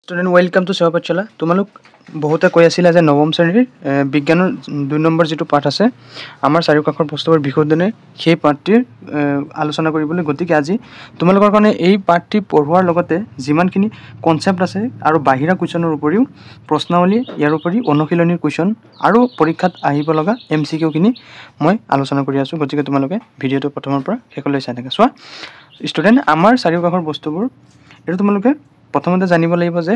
Student welcome to সেৱা পাঠশালা। তোমালোক বহুতে কৈ আছিলা যে নৱম শ্ৰেণীৰ বিজ্ঞানৰ 2 নম্বৰ যেটো পাঠ আছে আমাৰ চাৰিওকাষৰ বস্তুবোৰ বিশোধনে সেই পাঠটিৰ আলোচনা কৰিবলৈ গতিকে আজি তোমালোকৰ কাৰণে এই পাঠটি পঢ়োৱাৰ লগতে যিমানখিনি কনসেপ্ট আছে আৰু বাহিৰা কুৱেশ্যনৰ উপৰিও প্ৰশ্নাৱলী ইয়াৰ উপৰি অনুশীলনীৰ কুৱেশ্যন আৰু পৰীক্ষাত আহিব লগা MCQ খিনি মই আলোচনা কৰি আছো। গতিকে তোমালোকে ভিডিঅটো প্ৰথমৰ পৰা শেষলৈ চাই থাকা। চোৱা স্টুডেন্ট আমাৰ চাৰিওকাষৰ বস্তুবোৰ এটো তোমালোকে প্ৰথমতে জানিব লাগিব যে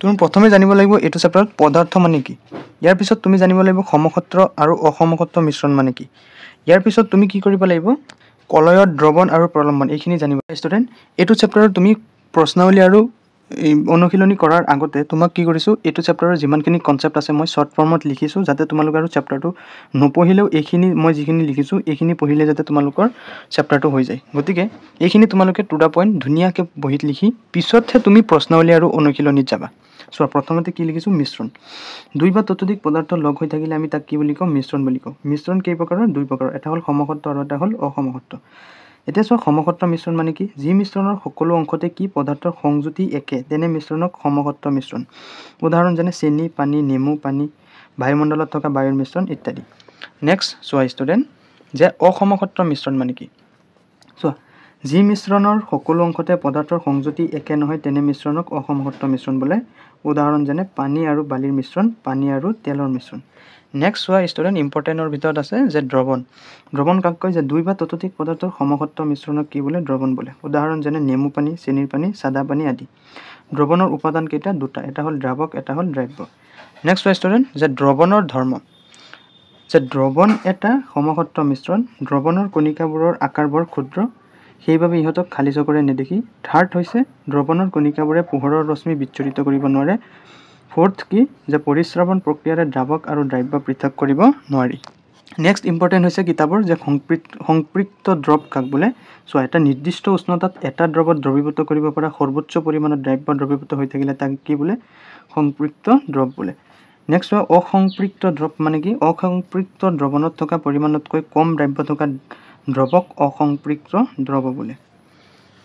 তুমি প্ৰথমে জানিব লাগিব এটো চেপ্টাৰত পদাৰ্থ মানে কি। ইয়াৰ পিছত তুমি জানিব লাগিব সমক্ষেত্ৰ আৰু অসমক্ষেত্ৰ মিশ্ৰণ মানে কি। ইয়াৰ পিছত তুমি কি কৰিব লাগিব কলয়ত দ্ৰৱণ আৰু প্ৰলম্বন এইখিনি জানিব। স্টুডেন্ট এটো চেপ্টাৰত তুমি প্ৰশ্নাৱলী আৰু অনুশীলনী কৰাৰ আগতে তোমাক কি কৰিছো এটো চেপ্টাৰৰ যিমানখিনি কনসেপ্ট আছে মই শৰ্ট ফৰ্মত লিখিছো যাতে তোমালোক আৰু চেপ্টাৰটো নপঢ়িলেও এইখিনি মই যিখিনি লিখিছো এইখিনি পঢ়িলে যাতে তোমালোকৰ চেপ্টাৰটো হৈ যায়। গতিকে এইখিনি তোমালোকে টু দা পইণ্ট ধুনীয়াকৈ বহিত লিখি পিছতহে তুমি প্ৰশ্নাৱলী আৰু অনুশীলনীত যাবা। সো প্ৰথমতে কি লিখিছো মিশ্ৰণ। দুই বা ততোধিক পদাৰ্থ লগ হৈ থাকিলে আমি তাক কি বুলি কওঁ মিশ্ৰণ বুলি কওঁ। মিশ্ৰণ কেই প্ৰকাৰৰ দুই প্ৰকাৰৰ এটা হ'ল সমক্ষেত্ৰ আৰু এটা হ'ল অসমক্ষেত্ৰ। এতিয়া চোৱা সমক্ষেত্ৰ মিশ্ৰণ মানে কি যি মিশ্ৰণৰ সকলো অংশতে কি পদাৰ্থৰ সংযুতি একে তেনে মিশ্ৰণক সমক্ষেত্ৰ মিশ্ৰণ। উদাহৰণ যেনে চেনি পানী নেমু পানী বায়ুমণ্ডলত থকা বায়ুৰ মিশ্ৰণ ইত্যাদি। নেক্সট চোৱা ষ্টুডেন্ট যে অসমক্ষেত্ৰ মিশ্ৰণ মানে কি। চোৱা যি মিশ্ৰণৰ সকলো অংশতে পদাৰ্থৰ সংযুতি একে নহয় তেনে মিশ্ৰণক অসমক্ষেত্ৰ মিশ্ৰণ বোলে। উদাহৰণ যেনে পানী আৰু বালিৰ মিশ্ৰণ পানী আৰু তেলৰ মিশ্ৰণ। নেক্সট চোৱা ষ্টুডেন্ট ইম্পৰ্টেণ্টৰ ভিতৰত আছে যে দ্ৰৱণ। দ্ৰৱণ কাক কয় যে দুই বা ততোধিক পদাৰ্থৰ সমক্ষেত্ৰ মিশ্ৰণক কি বোলে দ্ৰৱণ বোলে। উদাহৰণ যেনে নেমু পানী চেনিৰ পানী সাদা পানী আদি। দ্ৰৱণৰ উপাদান কেইটা দুটা এটা হ'ল দ্ৰাৱক এটা হ'ল দ্ৰব্য। নেক্সট চোৱা ষ্টুডেন্ট যে দ্ৰৱণৰ ধৰ্ম যে দ্ৰৱণ এটা সমক্ষেত্ৰ মিশ্ৰণ। দ্ৰৱণৰ কণিকাবোৰৰ আকাৰ বৰ ক্ষুদ্ৰ সেইবাবে ইহঁতক খালী চকুৰে নেদেখি। থাৰ্ড হৈছে দ্ৰৱণৰ কণিকাবোৰে পোহৰৰ ৰশ্মি বিচ্ছুৰিত কৰিব নোৱাৰে। ফ'ৰ্থ কি যে পৰিস্ৰাৱণ প্ৰক্ৰিয়াৰে দ্ৰাৱক আৰু দ্ৰব্য পৃথক কৰিব নোৱাৰি। নেক্সট ইম্পৰ্টেণ্ট হৈছে কিতাপৰ যে সংপৃক্ত দ্ৰৱ কাক বোলে। চোৱা এটা নিৰ্দিষ্ট উষ্ণতাত এটা দ্ৰৱত দ্ৰৱীভূত কৰিব পৰা সৰ্বোচ্চ পৰিমাণৰ দ্ৰব্য দ্ৰৱীভূত হৈ থাকিলে তাক কি বোলে সংপৃক্ত দ্ৰৱ বোলে। নেক্সট চোৱা অসংপৃক্ত দ্ৰৱ মানে কি অসংপৃক্ত দ্ৰৱণত থকা পৰিমাণতকৈ কম দ্ৰব্য থকা দ্ৰৱক অসংপৃক্ত দ্ৰৱ বোলে।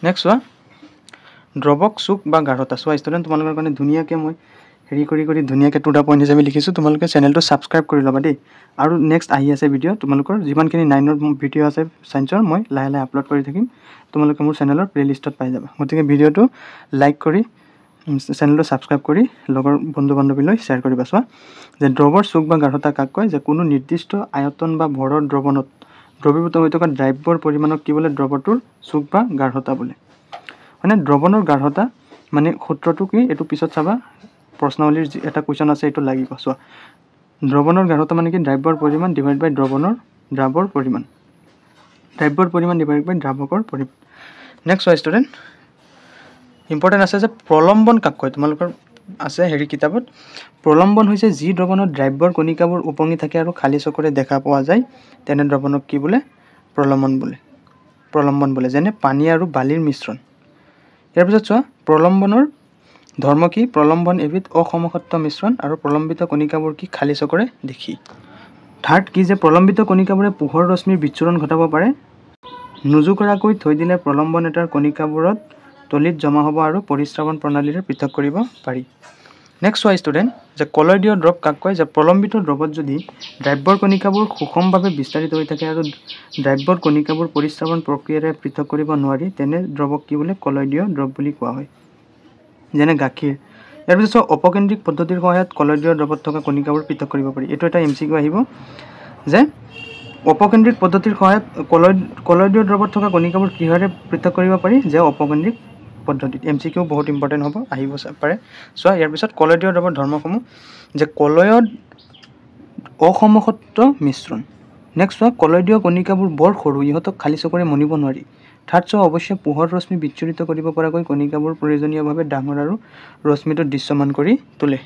নেক্সট চোৱা দ্ৰৱক চুক বা গাঢ়তা। চোৱা ষ্টুডেণ্ট তোমালোকৰ কাৰণে ধুনীয়াকৈ মই হেৰি কৰি ধুনীয়াকৈ টু দা পইণ্ট হিচাপে লিখিছোঁ। তোমালোকে চেনেলটো ছাবস্ক্ৰাইব কৰি ল'বা দেই। আৰু নেক্সট আহি আছে ভিডিঅ' তোমালোকৰ যিমানখিনি 9ৰ ভিডিঅ' আছে ছায়েন্সৰ মই লাহে লাহে আপলোড কৰি থাকিম। তোমালোকে মোৰ চেনেলৰ প্লে'লিষ্টত পাই যাবা। গতিকে ভিডিঅ'টো লাইক কৰি চেনেলটো ছাবস্ক্ৰাইব কৰি লগৰ বন্ধু বান্ধৱীলৈ শ্বেয়াৰ কৰিবা। চোৱা যে দ্ৰৱৰ চুক বা গাঢ়তা কাক কয় যে কোনো নিৰ্দিষ্ট আয়তন বা ভৰৰ দ্ৰৱণত দ্ৰৱীভূত হৈ থকা দ্ৰব্যৰ পৰিমাণক কি বোলে দ্ৰৱটোৰ চুক বা গাঢ়তা বোলে। মানে দ্ৰৱণৰ গাঢ়তা মানে সূত্ৰটো কি এইটো পিছত চাবা প্ৰশ্নাৱলীৰ এটা কুৱেশ্যন আছে এইটো লাগিব। চোৱা দ্ৰৱণৰ গাঢ়তা মানে কি দ্ৰব্যৰ পৰিমাণ ডিভাইড বাই দ্ৰাৱৰ পৰিমাণ দ্ৰব্যৰ পৰিমাণ ডিভাইড বাই দ্ৰাৱকৰ পৰিমাণ। নেক্সট চোৱা ষ্টুডেণ্ট ইম্পৰ্টেণ্ট আছে যে প্ৰলম্বন কাক কয়। তোমালোকৰ আছে হেৰি কিতাপত প্ৰলম্বন হৈছে যি দ্ৰৱণত দ্ৰব্যৰ কণিকাবোৰ উপঙি থাকে আৰু খালী চকুৰে দেখা পোৱা যায় তেনে দ্ৰৱণক কি বোলে প্ৰলম্বন বোলে। যেনে পানী আৰু বালিৰ মিশ্ৰণ। ইয়াৰ পিছত চোৱা প্ৰলম্বনৰ ধৰ্ম কি প্ৰলম্বন এবিধ অসমক্ষেত্ৰ মিশ্ৰণ আৰু প্ৰলম্বিত কণিকাবোৰ কি খালী চকুৰে দেখি। থাৰ্ড কি যে প্ৰলম্বিত কণিকাবোৰে পোহৰ ৰশ্মিৰ বিচ্ছুৰণ ঘটাব পাৰে। নোজোকৰাকৈ থৈ দিলে প্ৰলম্বন এটাৰ কণিকাবোৰত তলিত জমা হ'ব আৰু পৰিস্ৰাৱণ প্ৰণালীৰে পৃথক কৰিব পাৰি। নেক্সট চোৱা ষ্টুডেণ্ট যে কলয়দীয় দ্ৰৱ কাক কয় যে প্ৰলম্বিত দ্ৰৱত যদি দ্ৰব্যৰ কণিকাবোৰ সুষমভাৱে বিস্তাৰিত হৈ থাকে আৰু দ্ৰব্যৰ কণিকাবোৰ পৰিস্ৰাৱণ প্ৰক্ৰিয়াৰে পৃথক কৰিব নোৱাৰি তেনে দ্ৰৱক কি বোলে কলয়দীয় দ্ৰৱ বুলি কোৱা হয়। যেনে গাখীৰ। ইয়াৰ পিছত অপকেন্দ্ৰিক পদ্ধতিৰ সহায়ত কলয়দীয় দ্ৰৱত থকা কণিকাবোৰ পৃথক কৰিব পাৰি। এইটো এটা MCQ আহিব যে অপকেন্দ্ৰিক পদ্ধতিৰ সহায়ত কলয়দীয় দ্ৰৱত থকা কণিকাবোৰ কিহৰে পৃথক কৰিব পাৰি যে অপকেন্দ্ৰিক পদ্ধতিত। MCQ বহুত ইম্পৰ্টেণ্ট হ'ব আহিব পাৰে। চোৱা ইয়াৰ পিছত কলয়দীয় দ্ৰৱৰ ধৰ্মসমূহ যে কলয়ত অসমক্ষেত্ৰ মিশ্ৰণ। নেক্সট চোৱা কলয়দীয় কণিকাবোৰ বৰ সৰু ইহঁতক খালী চকুৰে মনিব নোৱাৰি। থাৰ্ড চোৱা অৱশ্যে পোহৰ ৰশ্মি বিচ্ছুৰিত কৰিব পৰাকৈ কণিকাবোৰ প্ৰয়োজনীয়ভাৱে ডাঙৰ আৰু ৰশ্মিটো দৃশ্যমান কৰি তোলে।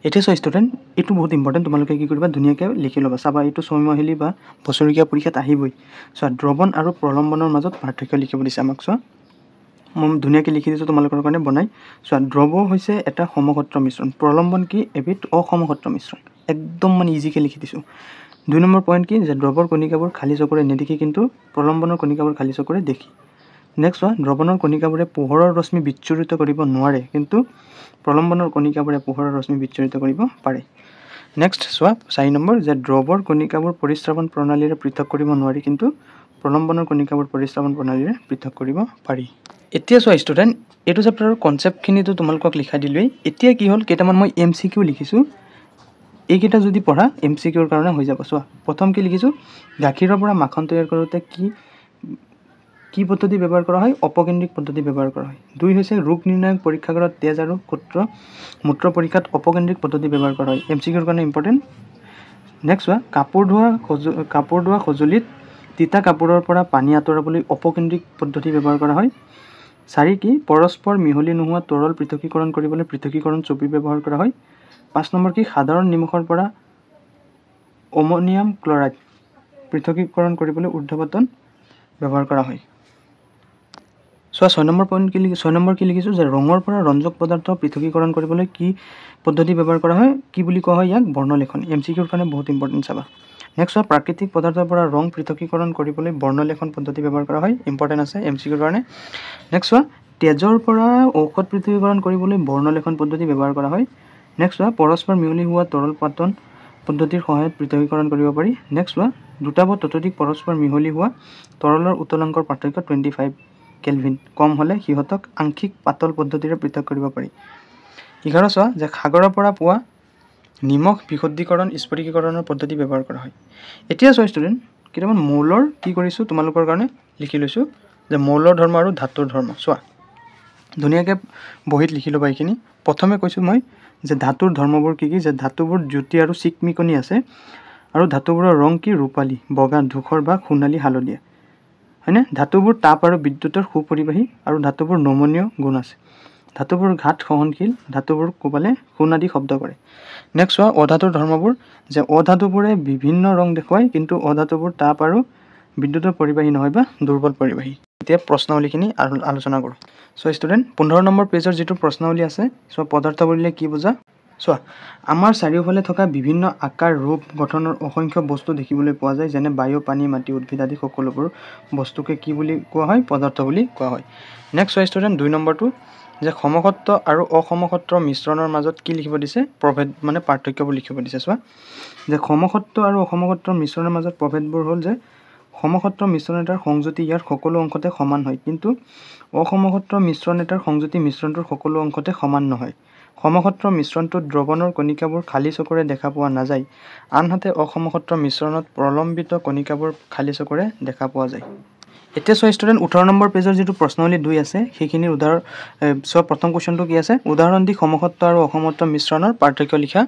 এতিয়া চোৱা ষ্টুডেণ্ট এইটো বহুত ইম্পৰ্টেণ্ট তোমালোকে কি কৰিবা ধুনীয়াকৈ লিখি ল'বা। চাবা এইটো ছয়মাহিলী বা বছৰেকীয়া পৰীক্ষাত আহিবই। চোৱা দ্ৰৱণ আৰু প্ৰলম্বনৰ মাজত পাৰ্থক্য লিখিব দিছে আমাক। চোৱা মই ধুনীয়াকৈ লিখি দিছোঁ তোমালোকৰ কাৰণে বনাই। চোৱা দ্ৰৱ হৈছে এটা সমক্ষেত্ৰ মিশ্ৰণ। প্ৰলম্বন কি এবিধ অসমক্ষেত্ৰ মিশ্ৰণ। একদম মানে ইজিকৈ লিখি দিছোঁ। 2 নম্বৰ পইণ্ট কি যে দ্ৰৱৰ কণিকাবোৰ খালী চকুৰে নেদেখি কিন্তু প্ৰলম্বনৰ কণিকাবোৰ খালী চকুৰে দেখি। নেক্সট চোৱা দ্ৰৱণৰ কণিকাবোৰে পোহৰৰ ৰশ্মি বিচ্ছুৰিত কৰিব নোৱাৰে কিন্তু প্ৰলম্বনৰ কণিকাবোৰে পোহৰৰ ৰশ্মি বিচ্ছুৰিত কৰিব পাৰে। নেক্সট চোৱা 4 নম্বৰ যে দ্ৰৱৰ কণিকাবোৰ পৰিস্ৰাৱন প্ৰণালীৰে পৃথক কৰিব নোৱাৰি, কিন্তু প্ৰলম্বনৰ কণিকাবোৰ পৰিস্ৰাৱন প্ৰণালীৰে পৃথক কৰিব পাৰি। এতিয়া চোৱা ষ্টুডেণ্ট, এইটো চেপ্টাৰৰ কনচেপ্টখিনিতো তোমালোকক লিখাই দিলোৱেই। এতিয়া কি হ'ল, কেইটামান মই MCQ লিখিছোঁ। এইকেইটা যদি পঢ়া MCQৰ কাৰণে হৈ যাব। চোৱা প্ৰথম কি লিখিছোঁ, গাখীৰৰ পৰা মাখন তৈয়াৰ কৰোঁতে কি পদ্ধতি ব্যৱহাৰ কৰা হয়? অপকেন্দ্ৰিক পদ্ধতি ব্যৱহাৰ কৰা হয়। 2 হৈছে ৰোগ নিৰ্ণায়ক পৰীক্ষাগাৰত তেজ আৰু মূত্ৰ পৰীক্ষাত অপকেন্দ্ৰিক পদ্ধতি ব্যৱহাৰ কৰা হয়। MCQৰ কাৰণে ইম্পৰ্টেণ্ট। নেক্সট চোৱা কাপোৰ ধোৱা সঁজুলিত তিতা কাপোৰৰ পৰা পানী আঁতৰাবলৈ অপকেন্দ্ৰিক পদ্ধতি ব্যৱহাৰ কৰা হয়। 4 কি পৰস্পৰ মিহলি নোহোৱা তৰল পৃথকীকৰণ কৰিবলৈ পৃথকীকৰণ ছবি ব্যৱহাৰ কৰা হয়। 5 নম্বৰ কি সাধাৰণ নিমখৰ পৰা অমনিয়াম ক্লৰাইড পৃথকীকৰণ কৰিবলৈ ঊৰ্ধ্বপতন ব্যৱহাৰ কৰা হয়। চোৱা 6 নম্বৰ কি লিখিছোঁ যে ৰঙৰ পৰা ৰঞ্জক পদাৰ্থ পৃথকীকৰণ কৰিবলৈ কি পদ্ধতি ব্যৱহাৰ কৰা হয়? কি বুলি কোৱা হয় ইয়াক? বৰ্ণলেখন। MCQৰ কাৰণে বহুত ইম্পৰ্টেণ্ট চাবা। নেক্সট চোৱা প্ৰাকৃতিক পদাৰ্থৰ পৰা ৰং পৃথকীকৰণ কৰিবলৈ বৰ্ণলেখন পদ্ধতি ব্যৱহাৰ কৰা হয়। ইম্পৰ্টেণ্ট আছে MCQৰ কাৰণে। নেক্সট চোৱা তেজৰ পৰা ঔষধ পৃথকীকৰণ কৰিবলৈ বৰ্ণলেখন পদ্ধতি ব্যৱহাৰ কৰা হয়। নেক্সট চোৱা পৰস্পৰ মিহলি হোৱা তৰল পাতন পদ্ধতিৰ সহায়ত পৃথকীকৰণ কৰিব পাৰি। নেক্সট চোৱা দুটা বা ততোধিক পৰস্পৰ মিহলি হোৱা তৰলৰ উতলাংকৰ পাৰ্থক্য 25 কেলভিন কম হ'লে সিহঁতক আংশিক পাতল পদ্ধতিৰে পৃথক কৰিব পাৰি। 11 চোৱা যে সাগৰৰ পৰা পোৱা নিমখ বিশুদ্ধীকৰণ স্ফটিকীকৰণৰ পদ্ধতি ব্যৱহাৰ কৰা হয়। এতিয়া চোৱা ষ্টুডেণ্ট, কেইটামান মৌলৰ কি কৰিছোঁ তোমালোকৰ কাৰণে লিখি লৈছোঁ যে মৌলৰ ধৰ্ম আৰু ধাতুৰ ধৰ্ম। চোৱা ধুনীয়াকৈ বহীত লিখি ল'বা এইখিনি। প্ৰথমে কৈছোঁ মই যে ধাতুৰ ধৰ্মবোৰ কি কি, যে ধাতুবোৰ জ্যোতি আৰু চিকমিকনি আছে, আৰু ধাতুবোৰৰ ৰং কি ৰূপালী, বগা, ধূসৰ বা সোণালী হালধীয়া, হয়নে? ধাতুবোৰ তাপ আৰু বিদ্যুতৰ সুপৰিবাহী, আৰু ধাতুবোৰ নমনীয় গুণ আছে। ধাতুবোৰ ঘাত সহনশীল, ধাতুবোৰ কোবালে সোণ আদি শব্দ কৰে। নেক্সট চোৱা অধাতুৰ ধৰ্মবোৰ, যে অধাতুবোৰে বিভিন্ন ৰং দেখুৱায়, কিন্তু অধাতুবোৰ তাপ আৰু বিদ্যুতৰ পৰিবাহী নহয় বা দুৰ্বল পৰিবাহী। এতিয়া প্ৰশ্নাৱলীখিনি আলোচনা কৰোঁ। চোৱা ষ্টুডেণ্ট 15 নম্বৰ পেজৰ যিটো প্ৰশ্নাৱলী আছে, চোৱা পদাৰ্থ বুলিলে কি বুজা? চোৱা আমাৰ চাৰিওফালে থকা বিভিন্ন আকাৰ ৰূপ গঠনৰ অসংখ্য বস্তু দেখিবলৈ পোৱা যায়, যেনে বায়ু, পানী, মাটি, উদ্ভিদ আদি সকলোবোৰ বস্তুকে কি বুলি কোৱা হয়? পদাৰ্থ বুলি কোৱা হয়। নেক্সট চোৱা ষ্টুডেণ্ট 2 নম্বৰটো, যে সমসত্ব আৰু অসমসত্ব মিশ্ৰণৰ মাজত কি লিখিব দিছে? প্ৰভেদ মানে পাৰ্থক্যবোৰ লিখিব দিছে। চোৱা যে সমসত্ব আৰু অসমসত্ব মিশ্ৰণৰ মাজত প্ৰভেদবোৰ হ'ল যে সমসত্ব মিশ্ৰণ এটাৰ সংযুতি ইয়াৰ সকলো অংশতে সমান হয়, কিন্তু অসমসত্ব মিশ্ৰণ এটাৰ সংযুতি মিশ্ৰণটোৰ সকলো অংশতে সমান নহয়। সমসত্ব মিশ্ৰণটোত দ্ৰৱণৰ কণিকাবোৰ খালী চকুৰে দেখা পোৱা নাযায়, আনহাতে অসমসত্ব মিশ্ৰণত প্ৰলম্বিত কণিকাবোৰ খালী চকুৰে দেখা পোৱা যায়। এতিয়া চোৱা ষ্টুডেণ্ট 18 নম্বৰ পেজৰ যিটো প্ৰশ্নাৱলী 2 আছে, সেইখিনিৰ চোৱা প্ৰথম কুৱেশ্যনটো কি আছে? উদাহৰণ দি সমসত্ব আৰু অসমসত্ব মিশ্ৰণৰ পাৰ্থক্য লিখা।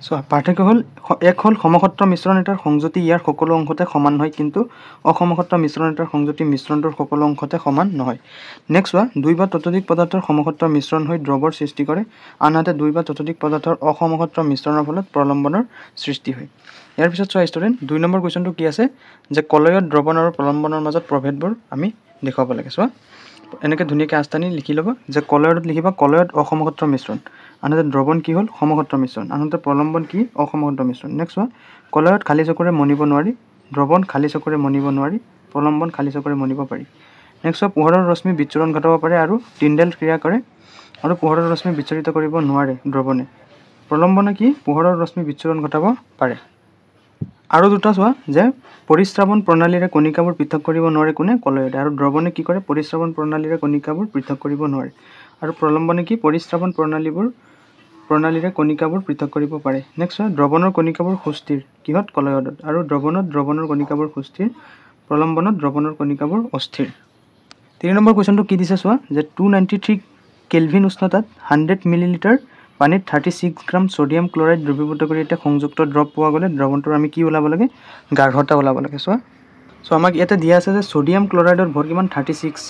চোৱা পাৰ্থক্য হ'ল, এক হ'ল সমসত্ব মিশ্ৰণ এটাৰ সংযুতি ইয়াৰ সকলো অংশতে সমান হয়, কিন্তু অসমসত্ব মিশ্ৰণ এটাৰ সংযুতি মিশ্ৰণটোৰ সকলো অংশতে সমান নহয়। নেক্সট চোৱা 2 বা ততোধিক পদাৰ্থৰ সমসত্ব মিশ্ৰণ হৈ দ্ৰৱৰ সৃষ্টি কৰে, আনহাতে 2 বা ততোধিক পদাৰ্থৰ অসমসত্ব মিশ্ৰণৰ ফলত প্ৰলম্বনৰ সৃষ্টি হয়। ইয়াৰ পিছত চোৱা ষ্টুডেণ্ট 2 নম্বৰ কুৱেশ্যনটো কি আছে? যে কলয়ত দ্ৰৱণ আৰু প্ৰলম্বনৰ মাজত প্ৰভেদবোৰ আমি দেখুৱাব লাগে। চোৱা এনেকৈ ধুনীয়াকৈ আস্তানি লিখি ল'ব, যে কলয়ত লিখিবা কলয়ত অসমসত্ব মিশ্ৰণ, আনহাতে দ্ৰৱণ কি হ'ল? সমসত্ব মিশ্ৰণ, আনহাতে প্ৰলম্বন কি? অসমসত্ব মিশ্ৰণ। নেক্সট চোৱা কলয়ত খালী চকুৰে মনিব নোৱাৰি, দ্ৰৱণ খালী চকুৰে মনিব নোৱাৰি, প্ৰলম্বন খালী চকুৰে মনিব পাৰি। নেক্সট চোৱা পোহৰৰ ৰশ্মি বিচ্ছুৰণ ঘটাব পাৰে আৰু টিণ্ডেল ক্ৰিয়া কৰে, আৰু পোহৰৰ ৰশ্মি বিচ্ছুৰিত কৰিব নোৱাৰে দ্ৰৱণে। প্ৰলম্বনে কি? পোহৰৰ ৰশ্মি বিচ্ছুৰণ ঘটাব পাৰে। আৰু দুটা চোৱা যে পৰিস্ৰাৱন প্ৰণালীৰে কণিকাবোৰ পৃথক কৰিব নোৱাৰে কোনে? কলয়তে। আৰু দ্ৰৱণে কি কৰে? পৰিস্ৰাৱন প্ৰণালীৰে কণিকাবোৰ পৃথক কৰিব নোৱাৰে। আৰু প্ৰলম্বনে কি? পৰিস্ৰাৱন প্ৰণালীৰে কণিকাবোৰ পৃথক কৰিব পাৰে। নেক্সট চোৱা দ্ৰৱণৰ কণিকাবোৰ সুস্থিৰ কিহত? কলয়ত। আৰু দ্ৰৱণত দ্ৰৱণৰ কণিকাবোৰ সুস্থিৰ, প্ৰলম্বনত দ্ৰৱণৰ কণিকাবোৰ অস্থিৰ। 3 নম্বৰ কুৱেশ্যনটো কি দিছে চোৱা যে 293 কেলভিন উষ্ণতাত 100 মিলিলিটাৰ পানীত 36 গ্ৰাম ছডিয়াম ক্লৰাইড দ্ৰৱীভূত কৰি এটা সংযুক্ত দ্ৰৱ পোৱা গ'লে দ্ৰৱণটোৰ আমি কি ওলাব লাগে? গাঢ়তা ওলাব লাগে। চোৱা আমাক ইয়াতে দিয়া আছে যে ছডিয়াম ক্লৰাইডৰ ভৰ কিমান? 36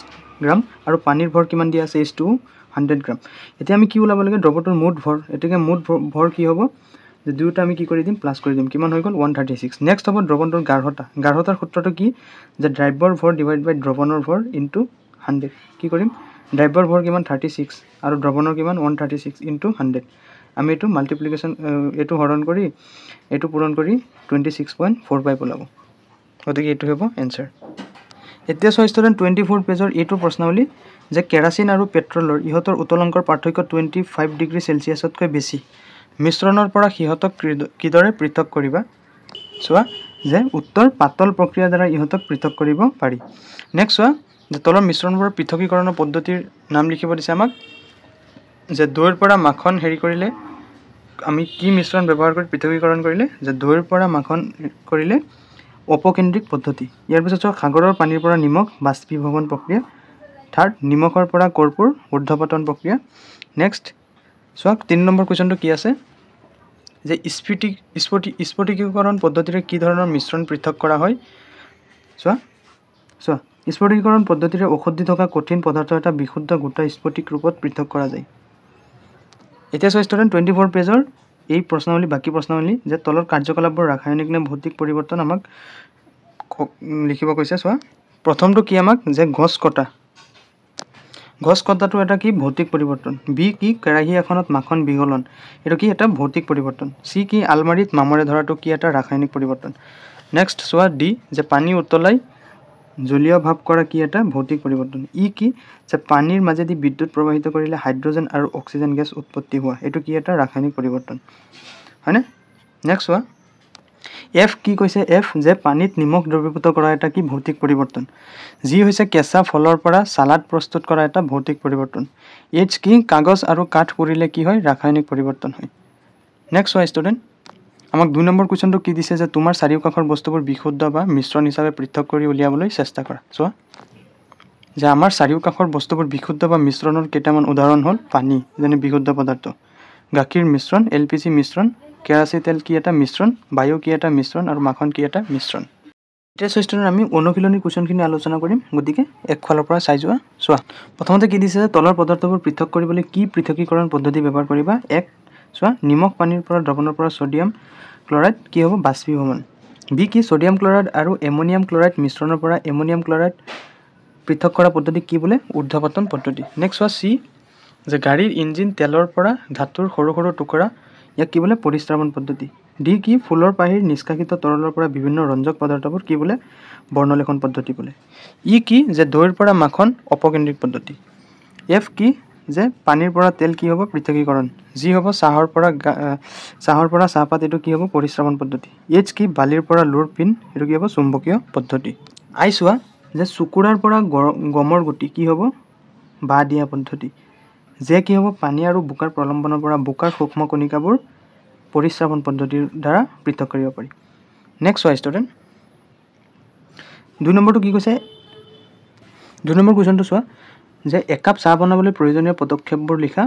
গ্ৰাম, আৰু পানীৰ ভৰ কিমান দিয়া আছে? H2O 100 গ্ৰাম। এতিয়া আমি কি ওলাব লাগে? দ্ৰৱটোৰ মুঠ ভৰ। এতেকে মুঠ ভৰ কি হ'ব? যে দুয়োটা আমি কি কৰি দিম? প্লাছ কৰি দিম। কিমান হৈ গ'ল? 136। নেক্সট হ'ব দ্ৰৱণটোৰ গাঢ়তা। গাঢ়তাৰ সূত্ৰটো কি? যে দ্ৰব্যৰ ভৰ ডিভাইড বাই দ্ৰৱণৰ ভৰ ইনটু 100। কি কৰিম? দ্ৰব্যৰ ভৰ কিমান? 36, আৰু দ্ৰৱণৰ কিমান? 136 ইনটু 100। আমি এইটো মাল্টিপ্লিকেশ্যন, এইটো হৰণ কৰি এইটো পূৰণ কৰি 26.45 ওলাব। গতিকে এইটো হ'ব এনচাৰ। এতিয়া চোৱা ষ্টুডেণ্ট 24 পেজৰ এইটো প্ৰশ্নাৱলী, যে কেৰাচিন আৰু পেট্ৰলৰ ইহঁতৰ উতলাংকৰ পাৰ্থক্য 25 ডিগ্ৰী চেলচিয়াছতকৈ বেছি। মিশ্ৰণৰ পৰা সিহঁতক কিদৰে পৃথক কৰিবা? চোৱা যে উত্তৰ পাতল প্ৰক্ৰিয়াৰ দ্বাৰা ইহঁতক পৃথক কৰিব পাৰি। নেক্সট চোৱা যে তলৰ মিশ্ৰণবোৰৰ পৃথকীকৰণৰ পদ্ধতিৰ নাম লিখিব দিছে আমাক। যে দৈৰ পৰা মাখন হেৰি কৰিলে আমি কি মিশ্ৰণ ব্যৱহাৰ কৰি পৃথকীকৰণ কৰিলে? যে দৈৰ পৰা মাখন কৰিলে অপকেন্দ্ৰিক পদ্ধতি। ইয়াৰ পিছত চোৱা সাগৰৰ পানীৰ পৰা নিমখ বাষ্পীভৱন প্ৰক্ৰিয়া। থাৰ্ড নিমখৰ পৰা কৰ্পূৰ ঊৰ্ধ্বপতন প্ৰক্ৰিয়া। নেক্সট চোৱা 3 নম্বৰ কুৱেশ্যনটো কি আছে যে স্ফটিকীকৰণ পদ্ধতিৰে কি ধৰণৰ মিশ্ৰণ পৃথক কৰা হয়? চোৱা স্ফটিকীকৰণ পদ্ধতিৰে ঔষধ দি থকা কঠিন পদাৰ্থ এটা বিশুদ্ধ গোটা স্ফটিক ৰূপত পৃথক কৰা যায়। এতিয়া চোৱা ষ্টুডেণ্ট 24 পেজৰ এই প্ৰশ্নাৱলী বাকী প্ৰশ্নাৱলী যে তলৰ কাৰ্যকলাপবোৰ ৰাসায়নিক নে ভৌতিক পৰিৱৰ্তন আমাক লিখিব কৈছে। চোৱা প্ৰথমটো কি আমাক যে গছ কটাটো এটা কি ভৌতিক পৰিৱৰ্তন। বি কি কেৰাহী এখনত মাখন বিগলন, এইটো কি এটা ভৌতিক পৰিৱৰ্তন। চি কি আলমাৰিত মামৰে ধৰাটো কি এটা ৰাসায়নিক পৰিৱৰ্তন। নেক্সট চোৱা ডি যে পানী উতলাই জলীয় ভাৱ কৰা কি এটা ভৌতিক পৰিৱৰ্তন। ই কি যে পানীৰ মাজেদি বিদ্যুৎ প্ৰবাহিত কৰিলে হাইড্ৰজেন আৰু অক্সিজেন গেছ উৎপত্তি হোৱা, এইটো কি এটা ৰাসায়নিক পৰিৱৰ্তন, হয়নে? নেক্সট চোৱা এফ কি কৈছে? এফ যে পানীত নিমখ দ্ৰৱীভূত কৰা এটা কি ভৌতিক পৰিৱৰ্তন। জি হৈছে কেঁচা ফলৰ পৰা চালাড প্ৰস্তুত কৰা এটা ভৌতিক পৰিৱৰ্তন। এইচ কি কাগজ আৰু কাঠ পুৰিলে কি হয়? ৰাসায়নিক পৰিৱৰ্তন হয়। নেক্সট চোৱা ষ্টুডেণ্ট আমাক 2 নম্বৰ কুৱেশ্যনটো কি দিছে যে তোমাৰ চাৰিওকাষৰ বস্তুবোৰ বিশুদ্ধ বা মিশ্ৰণ হিচাপে পৃথক কৰি উলিয়াবলৈ চেষ্টা কৰা। চোৱা যে আমাৰ চাৰিওকাষৰ বস্তুবোৰ বিশুদ্ধ বা মিশ্ৰণৰ কেইটামান উদাহৰণ হ'ল পানী যেনে বিশুদ্ধ পদাৰ্থ, গাখীৰ মিশ্ৰণ, LPG মিশ্ৰণ, কেৰাচী তেল কি এটা মিশ্ৰণ, বায়ু কি এটা মিশ্ৰণ আৰু মাখন কি এটা মিশ্ৰণ। এতিয়া ষ্টুডেণ্ট আমি অনুশীলনী কুৱেশ্যনখিনি আলোচনা কৰিম, গতিকে একফালৰ পৰা চাই যোৱা। চোৱা প্ৰথমতে কি দিছে যে তলৰ পদাৰ্থবোৰ পৃথক কৰিবলৈ কি পৃথকীকৰণ পদ্ধতি ব্যৱহাৰ কৰিবা? এক চোৱা নিমখ পানীৰ পৰা দ্ৰৱণৰ পৰা ছ'ডিয়াম ক্লৰাইড কি হ'ব? বাষ্পীভৱন। বি কি ছ'ডিয়াম ক্লৰাইড আৰু এমনিয়াম ক্লৰাইড মিশ্ৰণৰ পৰা এমনিয়াম ক্লৰাইড পৃথক কৰা পদ্ধতি কি বোলে? ঊৰ্ধ্বপতন পদ্ধতি। নেক্সট চোৱা চি যে গাড়ীৰ ইঞ্জিন তেলৰ পৰা ধাতুৰ সৰু সৰু টুকুৰা, ইয়াক কি বোলে? পৰিস্ৰাৱন পদ্ধতি। ডি কি ফুলৰ পাহিৰ নিষ্কাশিত তৰলৰ পৰা বিভিন্ন ৰঞ্জক পদাৰ্থবোৰ কি বোলে? বৰ্ণলেখন পদ্ধতি বোলে। ই কি যে দৈৰ পৰা মাখন অপকেন্দ্ৰিক পদ্ধতি। এফ কি যে পানীৰ পৰা তেল কি হ'ব? পৃথকীকৰণ। জি হ'ব চাহৰ পৰা চাহপাত, এইটো কি হ'ব? পৰিস্ৰাৱন পদ্ধতি। এইচ কি বালিৰ পৰা লোৰ পিন, এইটো কি হ'ব? চুম্বকীয় পদ্ধতি। আই চোৱা যে চুকুৰাৰ পৰা গমৰ গুটি কি হ'ব? বাঁহ দিয়া পদ্ধতি। যে কি হ'ব? পানী আৰু বোকাৰ প্ৰলম্বনৰ পৰা বোকাৰ সূক্ষ্ম কণিকাবোৰ পৰিস্ৰাৱন পদ্ধতিৰ দ্বাৰা পৃথক কৰিব পাৰি। নেক্সট চোৱা ষ্টুডেণ্ট 2 নম্বৰটো কি কৈছে? 2 নম্বৰ কুৱেশ্যনটো চোৱা যে একাপ চাহ বনাবলৈ প্ৰয়োজনীয় পদক্ষেপবোৰ লিখা।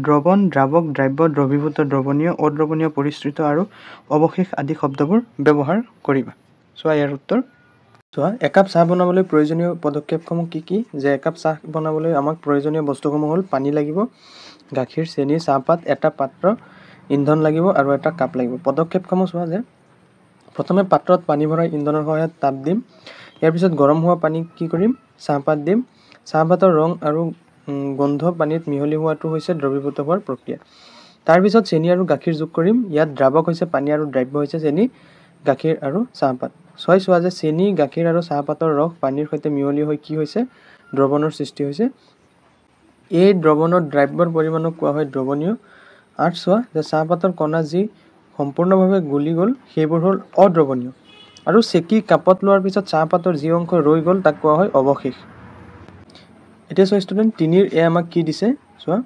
দ্ৰৱণ, দ্ৰাৱক, দ্ৰাব্য, দ্ৰৱীভূত, দ্ৰৱণীয়, অদ্ৰৱণীয়, পৰিস্কৃত আৰু অৱশেষ আদি শব্দবোৰ ব্যৱহাৰ কৰিবা। চোৱা ইয়াৰ উত্তৰ। চোৱা একাপ চাহ বনাবলৈ প্ৰয়োজনীয় পদক্ষেপসমূহ কি কি? যে একাপ চাহ বনাবলৈ আমাক প্ৰয়োজনীয় বস্তুসমূহ হ'ল পানী লাগিব, গাখীৰ, চেনি, চাহপাত, এটা পাত্ৰ, ইন্ধন লাগিব আৰু এটা কাপ লাগিব। পদক্ষেপসমূহ চোৱা যে প্ৰথমে পাত্ৰত পানী ভৰাই ইন্ধনৰ সহায়ত তাপ দিম। ইয়াৰ পিছত গৰম হোৱা পানীত কি কৰিম? চাহপাত দিম। চাহপাতৰ ৰং আৰু গন্ধ পানীত মিহলি হোৱাটো হৈছে দ্ৰৱীভূত হোৱাৰ প্ৰক্ৰিয়া। তাৰপিছত চেনি আৰু গাখীৰ যোগ কৰিম। ইয়াত দ্ৰাৱক হৈছে পানী আৰু দ্ৰাব্য হৈছে চেনি, গাখীৰ আৰু চাহপাত। চোৱা যে চেনি, গাখীৰ আৰু চাহপাতৰ ৰস পানীৰ সৈতে মিহলি হৈ কি হৈছে? দ্ৰৱণৰ সৃষ্টি হৈছে। এই দ্ৰৱণত দ্ৰাব্যৰ পৰিমাণক কোৱা হয় দ্ৰৱণীয়। 8 চোৱা যে চাহপাতৰ কণা যি সম্পূৰ্ণভাৱে গলি গ'ল সেইবোৰ হ'ল অদ্ৰৱণীয়। আৰু চেকি কাপত লোৱাৰ পিছত চাহপাতৰ যি অংশ ৰৈ গ'ল তাক কোৱা হয় অৱশেষ। এতিয়া চোৱা ষ্টুডেণ্ট 3 আমাক কি দিছে? চোৱা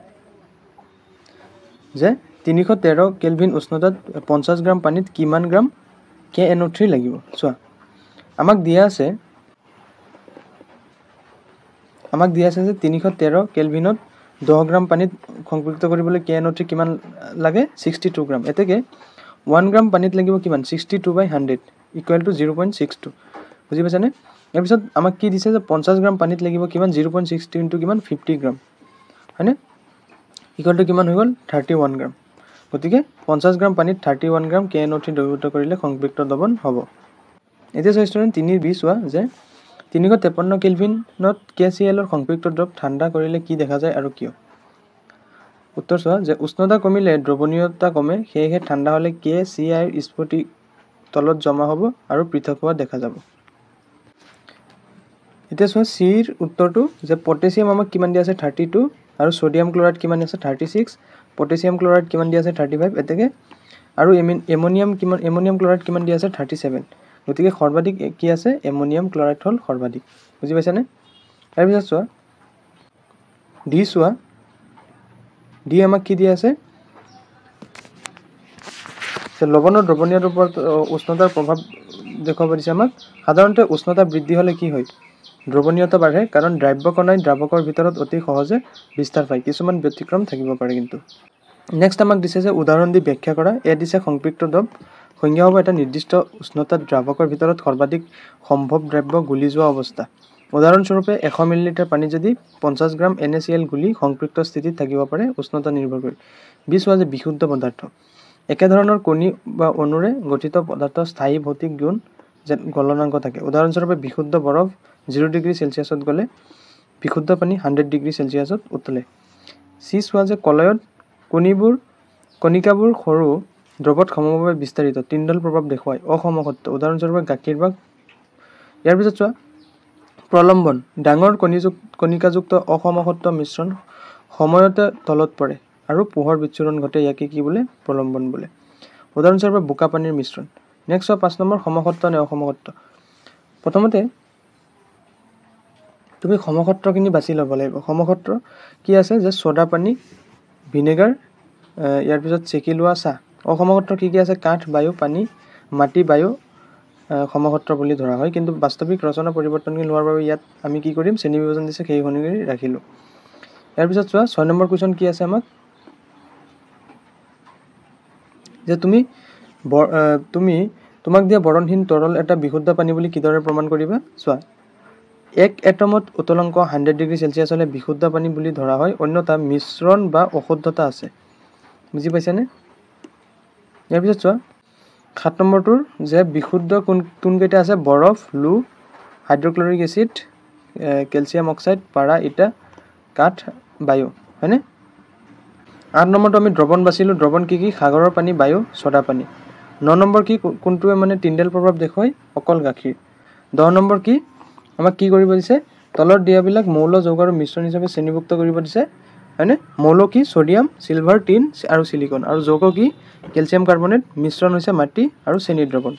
যে 313 কেলভিন উষ্ণতাত 50 গ্ৰাম পানীত কিমান গ্ৰাম KNO3 লাগিব। চোৱা আমাক দিয়া আছে যে 313 কেলভিনত 10 গ্ৰাম পানীত সংপৃক্ত কৰিবলৈ KNO3 কিমান লাগে? 62 গ্ৰাম। এতেকে 1 গ্ৰাম পানীত লাগিব কিমান? 62/100 = 0.62। বুজি পাইছানে? ইয়াৰ পিছত আমাক কি দিছে যে 50 গ্ৰাম পানীত লাগিব কিমান? 0.62 × কিমান? 50 গ্ৰাম, হয়নে? = কিমান হৈ গ'ল? 31 গ্ৰাম। গতিকে 50 গ্ৰাম পানীত 31 গ্ৰাম KNO3 দ্ৰৱীভূত কৰিলে সংপৃক্ত দ্ৰৱণ হ'ব। এতিয়া চোৱা ষ্টুডেণ্ট 3b চোৱা যে 353 কেলভিনত KCl ৰ সংপৃক্ত দ্ৰৱ ঠাণ্ডা কৰিলে কি দেখা যায় আৰু কিয়? উত্তৰ চোৱা যে উষ্ণতা কমিলে দ্ৰৱণীয়তা কমে, সেয়েহে ঠাণ্ডা হ'লে KCl স্ফটিক তলত জমা হ'ব আৰু পৃথক হোৱা দেখা যাব। এতিয়া চোৱা চিৰ উত্তৰটো যে পটেছিয়াম আমাক কিমান দিয়া আছে 32 আৰু সোডিয়াম ক্লোৰাইড কিমান আছে 36, পটেছিয়াম ক্লোৰাইড কিমান দিয়া আছে 35 এতেকে আৰু এমোনিয়াম ক্লোৰাইড কিমান দিয়া আছে 37। গতিকে সৰ্বাধিক কি আছে এমোনিয়াম ক্লোৰাইড হ'ল সৰ্বাধিক। বুজি পাইছানে? তাৰপিছত চোৱা ডি আমাক কি দিয়া আছে লৱণৰ দ্ৰৱণীয়তাৰ ওপৰত উষ্ণতাৰ প্ৰভাৱ দেখুৱাব দিছে আমাক। সাধাৰণতে উষ্ণতা বৃদ্ধি হ'লে কি হয় দ্ৰৱণীয়তা বাঢ়ে, কাৰণ দ্ৰাব্য কণাই দ্ৰাৱকৰ ভিতৰত অতি সহজে বিস্তাৰ পায়। কিছুমান ব্যতিক্ৰম থাকিব পাৰে কিন্তু। নেক্সট আমাক দিছে যে উদাহৰণ দি ব্যাখ্যা কৰা। এ দিছে সংপৃক্ত দ্ৰৱ। সংজ্ঞা হ'ব এটা নিৰ্দিষ্ট উষ্ণতাত দ্ৰাৱকৰ ভিতৰত সৰ্বাধিক সম্ভৱ দ্ৰব্য গুলি যোৱা অৱস্থা। উদাহৰণস্বৰূপে 100 মিলিলিটাৰ পানী যদি 50 গ্ৰাম NaCl গুলি সংপৃক্ত স্থিতিত থাকিব পাৰে উষ্ণতা নিৰ্ভৰ কৰি। বি চোৱা যে বিশুদ্ধ পদাৰ্থ। একেধৰণৰ কণী বা অণুৰে গঠিত পদাৰ্থ স্থায়ী ভৌতিক গুণ যেন গলনাংক থাকে। উদাহৰণস্বৰূপে বিশুদ্ধ বৰফ 0 ডিগ্ৰী চেলচিয়াছত গ'লে বিশুদ্ধ পানী 100 ডিগ্ৰী চেলচিয়াছত উতলে। চি চোৱা যে কলয়ত কণিকাবোৰ সৰু দ্ৰৱত সমভাৱে বিস্তাৰিত তিনডাল প্ৰভাৱ দেখুৱায় অসমসত্ব। উদাহৰণস্বৰূপে গাখীৰ বা ইয়াৰ পিছত চোৱা প্ৰলম্বন। ডাঙৰ কণিকাযুক্ত অসমসত্ব মিশ্ৰণ সময়তে তলত পৰে আৰু পোহৰ বিচ্ছুৰণ ঘটে। ইয়াকে কি বোলে প্ৰলম্বন বোলে। উদাহৰণস্বৰূপে বোকা পানীৰ মিশ্ৰণ। নেক্সট চোৱা 5 নম্বৰ সমসত্ব নে অসমসত্ব। প্ৰথমতে তুমি সমসত্ৰখিনি বাছি ল'ব লাগিব। সমসত্ৰ কি আছে যে ছ'ডা পানী ভিনেগাৰ ইয়াৰ পিছত চেকি লোৱা চাহ। অসমসত্র কি কি আছে কাঠ বায়ু পানী মাটি বায়ু সমসত্র বুলি ধৰা হয়, কিন্তু বাস্তৱিক ৰচনা পৰিৱৰ্তনশীল হোৱাৰ বাবে ইয়াত আমি কি কৰিম শ্ৰেণী বিভাজন দিছে সেই অনুযায়ী ৰাখিলোঁ। ইয়াৰ পিছত চোৱা 6 নম্বৰ কুৱেশ্যন কি আছে আমাক যে তোমাক দিয়া বৰণহীন তৰল এটা বিশুদ্ধ পানী বুলি কিদৰে প্ৰমাণ কৰিবা। চোৱা এক এটমত উতলাংক 100 ডিগ্ৰী চেলচিয়াছ হ'লে বিশুদ্ধ পানী বুলি ধৰা হয়, অন্যথা মিশ্ৰণ বা অশুদ্ধতা আছে। বুজি পাইছানে? ইয়াৰ পিছত চোৱা 7 নম্বৰটোৰ যে বিশুদ্ধ কোনকেইটা আছে বৰফ লো হাইড্ৰক্লৰিক এচিড কেলছিয়াম অক্সাইড পাৰা ইটা কাঠ বায়ু হয়নে। 8 নম্বৰটো আমি দ্ৰৱণ বাছিলোঁ। দ্ৰৱণ কি কি সাগৰৰ পানী বায়ু ছ'ডা পানী। 9 নম্বৰ কি কোনটোৱে মানে তিনডাল প্ৰভাৱ দেখুৱায় অকল গাখীৰ। 10 নম্বৰ কি আমাক কি কৰিব দিছে তলত দিয়াবিলাক মৌল যৌগ আৰু মিশ্ৰণ হিচাপে শ্ৰেণীভুক্ত কৰিব দিছে হয়নে। মৌল কি ছ'ডিয়াম চিলভাৰ টিন আৰু চিলিকন আৰু যৌগ কি কেলছিয়াম কাৰ্বনেট মিশ্ৰণ হৈছে মাটি আৰু চেনিৰ দ্ৰৱণ।